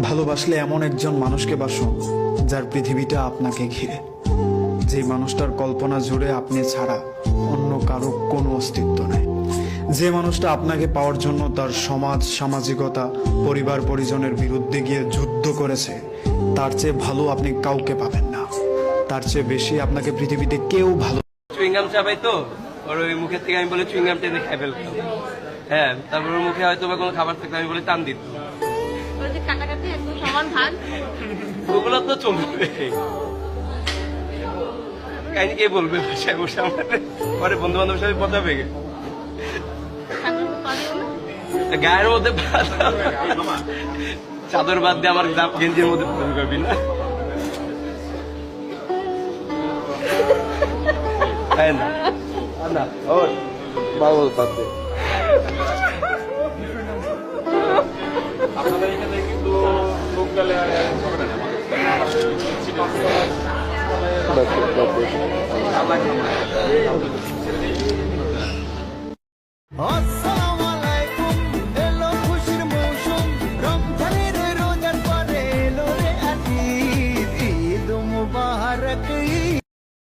ভালোবাসলে এমন একজন মানুষকে বাসুন যার পৃথিবীটা আপনাকে ঘিরে, যে মানুষটার কল্পনা জুড়ে আপনি ছাড়া অন্য কারো কোনো অস্তিত্ব নেই, যে মানুষটা আপনাকে পাওয়ার জন্য তার সমাজ, সামাজিকতা, পরিবার পরিজনের বিরুদ্ধে গিয়ে যুদ্ধ করেছে। তার চেয়ে ভালো আপনি কাউকে পাবেন না, তার চেয়ে বেশি আপনাকে পৃথিবীতে কেউ ভালো। চুইংগাম চাবাই তো ওর ওই মুখের থেকে আমি বলে চুইংগাম টেনে খাই ফেলতাম। হ্যাঁ, তারপর ওর মুখে হয়তো বা কোনো খাবার থাকলে আমি বলে টান দিত। কাটাকাটি একদম সমান ভাগ, ওগুলো তো চলবে, কাহিনী কে বলবে বাসায় বসে আমাদের পরে বন্ধু বান্ধবের সাথে পচাবে গায়ের মধ্যে চাদর বাদ দিয়ে আমার গেঞ্জির মধ্যে করবি না। না ও বাবুল বাদ দে। আপনাদের এখানে কিন্তু লোকগালে হবে না।